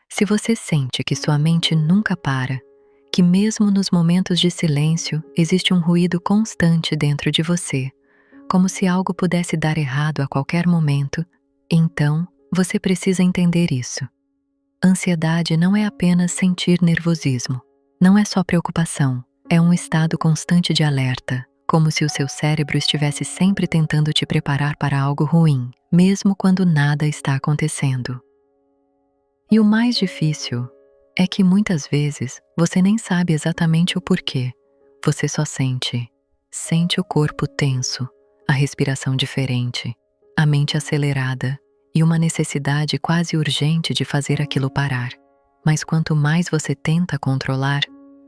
Se você sente que sua mente nunca para, que mesmo nos momentos de silêncio existe um ruído constante dentro de você, como se algo pudesse dar errado a qualquer momento, então você precisa entender isso. Ansiedade não é apenas sentir nervosismo, não é só preocupação, é um estado constante de alerta, como se o seu cérebro estivesse sempre tentando te preparar para algo ruim, mesmo quando nada está acontecendo. E o mais difícil é que muitas vezes você nem sabe exatamente o porquê. Você só sente o corpo tenso, a respiração diferente, a mente acelerada e uma necessidade quase urgente de fazer aquilo parar. Mas quanto mais você tenta controlar,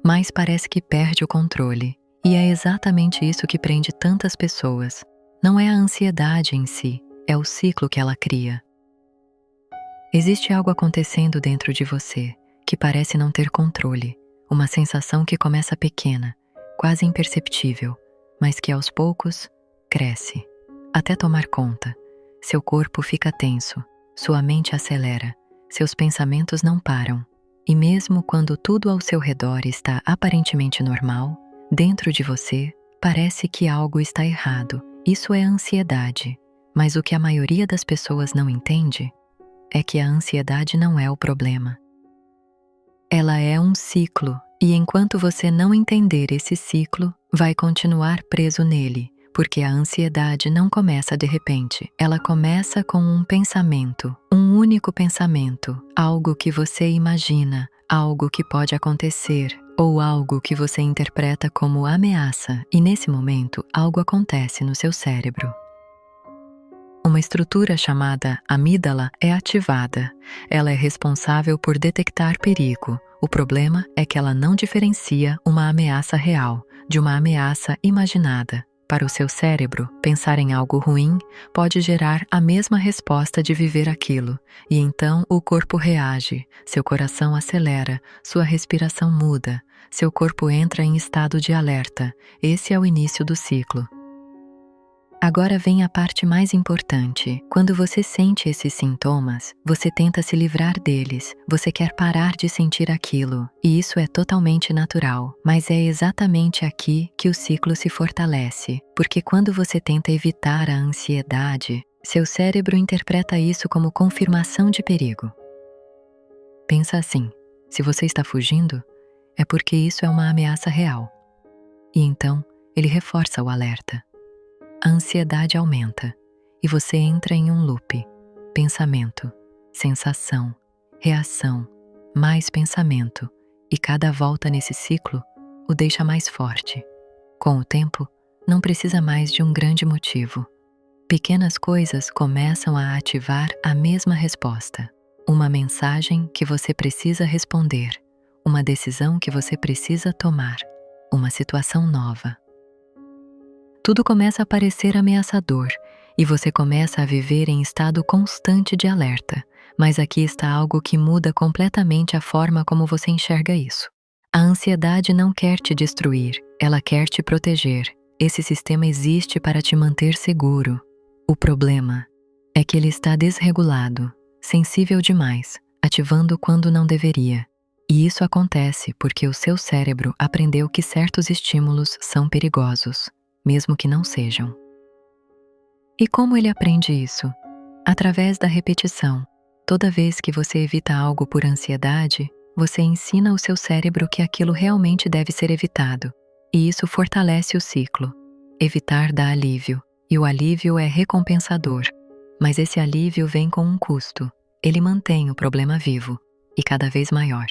mais parece que perde o controle. E é exatamente isso que prende tantas pessoas. Não é a ansiedade em si, é o ciclo que ela cria. Existe algo acontecendo dentro de você que parece não ter controle, uma sensação que começa pequena, quase imperceptível, mas que aos poucos cresce, até tomar conta. Seu corpo fica tenso, sua mente acelera, seus pensamentos não param. E mesmo quando tudo ao seu redor está aparentemente normal, dentro de você parece que algo está errado. Isso é ansiedade, mas o que a maioria das pessoas não entende é que a ansiedade não é o problema. Ela é um ciclo, e enquanto você não entender esse ciclo, vai continuar preso nele, porque a ansiedade não começa de repente. Ela começa com um pensamento, um único pensamento, algo que você imagina, algo que pode acontecer, ou algo que você interpreta como ameaça, e nesse momento algo acontece no seu cérebro. Uma estrutura chamada amígdala é ativada. Ela é responsável por detectar perigo. O problema é que ela não diferencia uma ameaça real de uma ameaça imaginada. Para o seu cérebro, pensar em algo ruim pode gerar a mesma resposta de viver aquilo, e então o corpo reage, seu coração acelera, sua respiração muda, seu corpo entra em estado de alerta. Esse é o início do ciclo. Agora vem a parte mais importante. Quando você sente esses sintomas, você tenta se livrar deles, você quer parar de sentir aquilo, e isso é totalmente natural. Mas é exatamente aqui que o ciclo se fortalece, porque quando você tenta evitar a ansiedade, seu cérebro interpreta isso como confirmação de perigo. Pensa assim: se você está fugindo, é porque isso é uma ameaça real. E então, ele reforça o alerta. A ansiedade aumenta e você entra em um loop. Pensamento, sensação, reação, mais pensamento, e cada volta nesse ciclo o deixa mais forte. Com o tempo, não precisa mais de um grande motivo. Pequenas coisas começam a ativar a mesma resposta. Uma mensagem que você precisa responder, uma decisão que você precisa tomar, uma situação nova. Tudo começa a parecer ameaçador e você começa a viver em estado constante de alerta. Mas aqui está algo que muda completamente a forma como você enxerga isso. A ansiedade não quer te destruir, ela quer te proteger. Esse sistema existe para te manter seguro. O problema é que ele está desregulado, sensível demais, ativando quando não deveria. E isso acontece porque o seu cérebro aprendeu que certos estímulos são perigosos, mesmo que não sejam. E como ele aprende isso? Através da repetição. Toda vez que você evita algo por ansiedade, você ensina o seu cérebro que aquilo realmente deve ser evitado. E isso fortalece o ciclo. Evitar dá alívio, e o alívio é recompensador. Mas esse alívio vem com um custo. Ele mantém o problema vivo, e cada vez maior.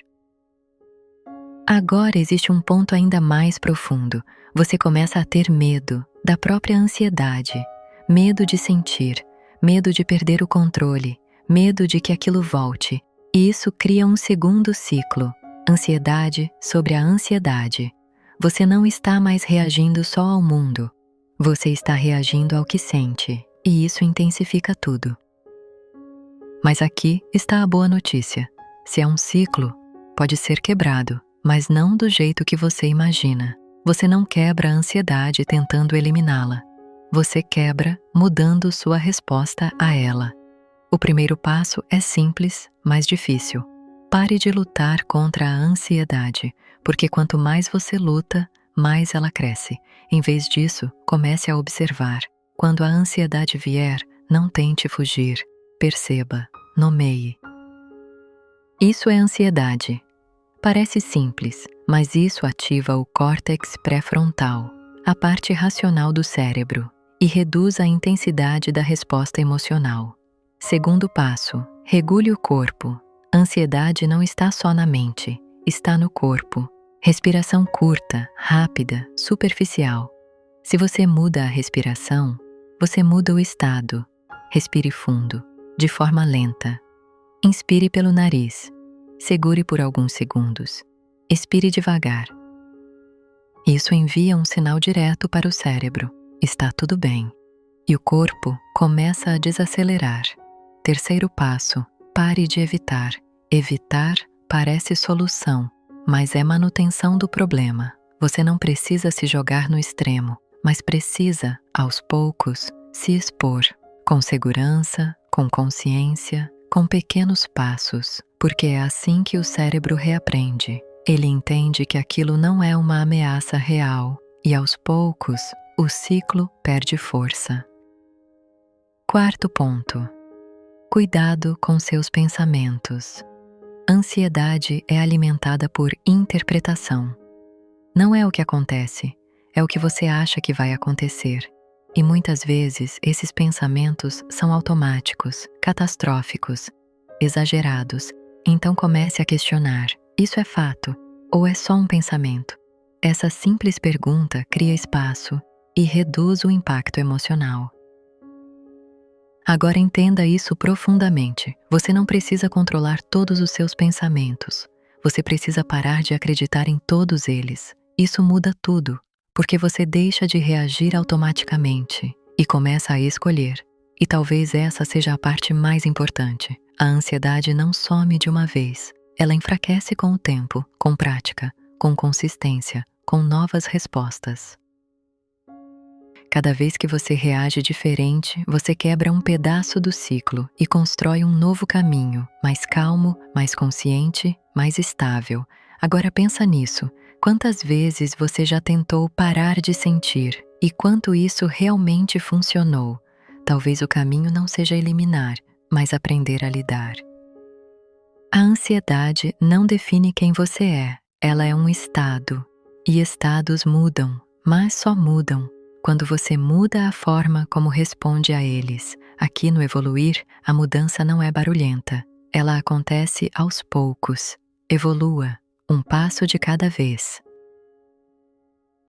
Agora existe um ponto ainda mais profundo. Você começa a ter medo da própria ansiedade, medo de sentir, medo de perder o controle, medo de que aquilo volte. E isso cria um segundo ciclo, ansiedade sobre a ansiedade. Você não está mais reagindo só ao mundo, você está reagindo ao que sente, e isso intensifica tudo. Mas aqui está a boa notícia. Se é um ciclo, pode ser quebrado, mas não do jeito que você imagina. Você não quebra a ansiedade tentando eliminá-la. Você quebra mudando sua resposta a ela. O primeiro passo é simples, mas difícil. Pare de lutar contra a ansiedade, porque quanto mais você luta, mais ela cresce. Em vez disso, comece a observar. Quando a ansiedade vier, não tente fugir. Perceba, nomeie. Isso é ansiedade. Parece simples, mas isso ativa o córtex pré-frontal, a parte racional do cérebro, e reduz a intensidade da resposta emocional. Segundo passo, regule o corpo. Ansiedade não está só na mente, está no corpo. Respiração curta, rápida, superficial. Se você muda a respiração, você muda o estado. Respire fundo, de forma lenta. Inspire pelo nariz. Segure por alguns segundos. Expire devagar. Isso envia um sinal direto para o cérebro. Está tudo bem. E o corpo começa a desacelerar. Terceiro passo, pare de evitar. Evitar parece solução, mas é manutenção do problema. Você não precisa se jogar no extremo, mas precisa, aos poucos, se expor, com segurança, com consciência, com pequenos passos, porque é assim que o cérebro reaprende. Ele entende que aquilo não é uma ameaça real e, aos poucos, o ciclo perde força. Quarto ponto. Cuidado com seus pensamentos. Ansiedade é alimentada por interpretação. Não é o que acontece, é o que você acha que vai acontecer. E muitas vezes esses pensamentos são automáticos, catastróficos, exagerados. Então comece a questionar: isso é fato ou é só um pensamento? Essa simples pergunta cria espaço e reduz o impacto emocional. Agora entenda isso profundamente. Você não precisa controlar todos os seus pensamentos. Você precisa parar de acreditar em todos eles. Isso muda tudo, porque você deixa de reagir automaticamente e começa a escolher. E talvez essa seja a parte mais importante. A ansiedade não some de uma vez. Ela enfraquece com o tempo, com prática, com consistência, com novas respostas. Cada vez que você reage diferente, você quebra um pedaço do ciclo e constrói um novo caminho, mais calmo, mais consciente, mais estável. Agora pensa nisso. Quantas vezes você já tentou parar de sentir e quanto isso realmente funcionou? Talvez o caminho não seja eliminar, mas aprender a lidar. A ansiedade não define quem você é. Ela é um estado. E estados mudam, mas só mudam quando você muda a forma como responde a eles. Aqui no Evoluir, a mudança não é barulhenta. Ela acontece aos poucos. Evolua, um passo de cada vez.